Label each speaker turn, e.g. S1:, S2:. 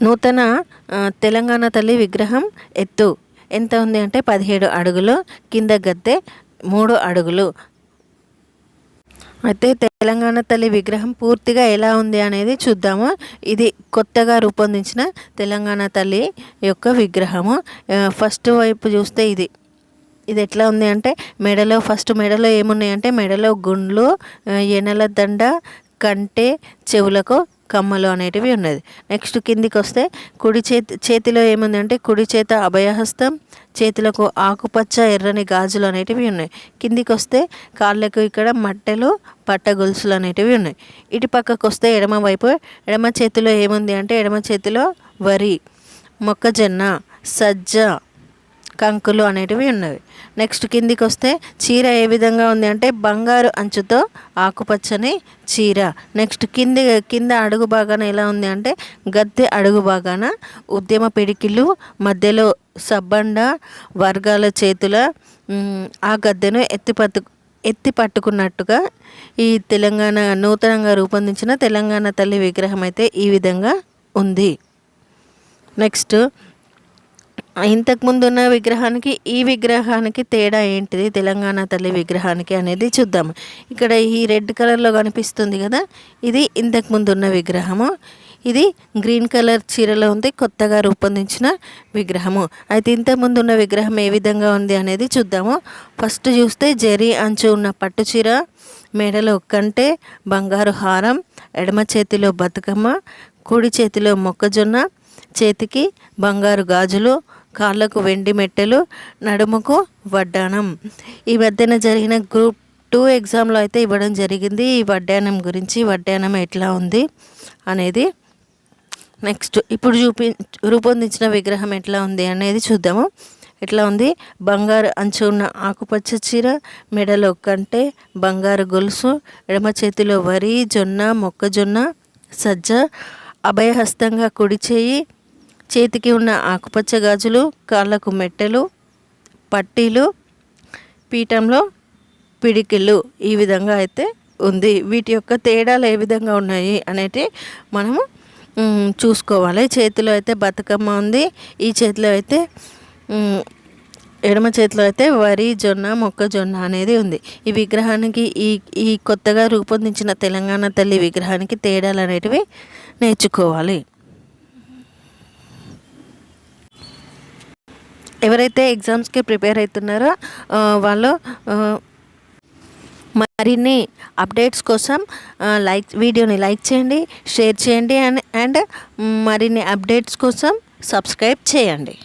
S1: నూతన తెలంగాణ తల్లి విగ్రహం ఎత్తు ఎంత ఉంది అంటే 17 అడుగులు, కింద గద్దె 3 అడుగులు. అయితే తెలంగాణ తల్లి విగ్రహం పూర్తిగా ఎలా ఉంది అనేది చూద్దాము. ఇది కొత్తగా రూపొందించిన తెలంగాణ తల్లి యొక్క విగ్రహము. ఫస్ట్ వైపు చూస్తే ఇది ఎట్లా ఉంది అంటే మెడలో ఏమున్నాయంటే మెడలో గుండ్లు, ఎనల దండ, కంటె, చెవులకు కమ్మలు అనేటివి ఉన్నది. నెక్స్ట్ కిందికి వస్తే చేతిలో ఏముంది అంటే కుడి చేత అభయహస్తం, చేతులకు ఆకుపచ్చ ఎర్రని గాజులు అనేటివి ఉన్నాయి. కిందికి వస్తే కాళ్ళకు ఇక్కడ మట్టెలు, పట్ట గొలుసులు అనేటివి ఉన్నాయి. ఇటు పక్కకు వస్తే ఎడమ చేతిలో ఏముంది అంటే ఎడమ చేతిలో వరి, మొక్కజొన్న, సజ్జ, కంకులు అనేటివి ఉన్నవి. నెక్స్ట్ కిందికి వస్తే చీర ఏ విధంగా ఉంది అంటే బంగారు అంచుతో ఆకుపచ్చని చీర. నెక్స్ట్ కింద అడుగు భాగాన ఎలా ఉంది అంటే గద్దె అడుగు భాగాన ఉద్యమ పిడికిళ్ళు, మధ్యలో సబ్బండ వర్గాల చేతుల ఆ గద్దెను ఎత్తి పట్టుకున్నట్టుగా ఈ తెలంగాణ నూతనంగా రూపొందించిన తెలంగాణ తల్లి విగ్రహం అయితే ఈ విధంగా ఉంది. నెక్స్ట్ ఇంతకుముందు ఉన్న విగ్రహానికి ఈ విగ్రహానికి తేడా ఏంటిది, తెలంగాణ తల్లి విగ్రహానికి అనేది చూద్దాము. ఇక్కడ ఈ రెడ్ కలర్లో కనిపిస్తుంది కదా, ఇది ఇంతకుముందు ఉన్న విగ్రహము. ఇది గ్రీన్ కలర్ చీరలో ఉంది, కొత్తగా రూపొందించిన విగ్రహము. అయితే ఇంతకుముందు ఉన్న విగ్రహం ఏ విధంగా ఉంది అనేది చూద్దాము. ఫస్ట్ చూస్తే జరీ అంచు ఉన్న పట్టు చీర, మెడలో కంటె, బంగారు హారం, ఎడమ చేతిలో బతుకమ్మ, కుడి చేతిలో మొక్కజొన్న, చేతికి బంగారు గాజులు, కాళ్ళకు వెండి మెట్టెలు, నడుముకు వడ్డానం. ఈ మధ్యన జరిగిన గ్రూప్ 2 ఎగ్జామ్లో అయితే ఇవ్వడం జరిగింది ఈ వడ్డానం గురించి, వడ్డానం ఎట్లా ఉంది అనేది. నెక్స్ట్ ఇప్పుడు రూపొందించిన విగ్రహం ఎట్లా ఉంది అనేది చూద్దాము. ఎట్లా ఉంది, బంగారు అంచు ఉన్న ఆకుపచ్చ చీర, మెడలో కంటె, బంగారు గొలుసు, ఎడమ చేతిలో వరి, జొన్న, మొక్కజొన్న, సజ్జ, అభయహస్తంగా కుడి చేయి, చేతికి ఉన్న ఆకుపచ్చ గాజులు, కాళ్ళకు మెట్టెలు, పట్టీలు, పీఠంలో పిడికిళ్ళు ఈ విధంగా అయితే ఉంది. వీటి యొక్క తేడాలు ఏ విధంగా ఉన్నాయి అనేది మనము చూసుకోవాలి. చేతిలో అయితే బతుకమ్మ ఉంది, ఈ చేతిలో అయితే ఎడమ చేతిలో అయితే వరి, జొన్న, మొక్కజొన్న అనేది ఉంది. ఈ విగ్రహానికి ఈ కొత్తగా రూపొందించిన తెలంగాణ తల్లి విగ్రహానికి తేడాలు అనేటివి నేర్చుకోవాలి. ఎవరైతే ఎగ్జామ్స్కి ప్రిపేర్ అవుతున్నారో వాళ్ళు మరిన్ని అప్డేట్స్ కోసం వీడియోని లైక్ చేయండి, షేర్ చేయండి అండ్ మరిన్ని అప్డేట్స్ కోసం సబ్స్క్రైబ్ చేయండి.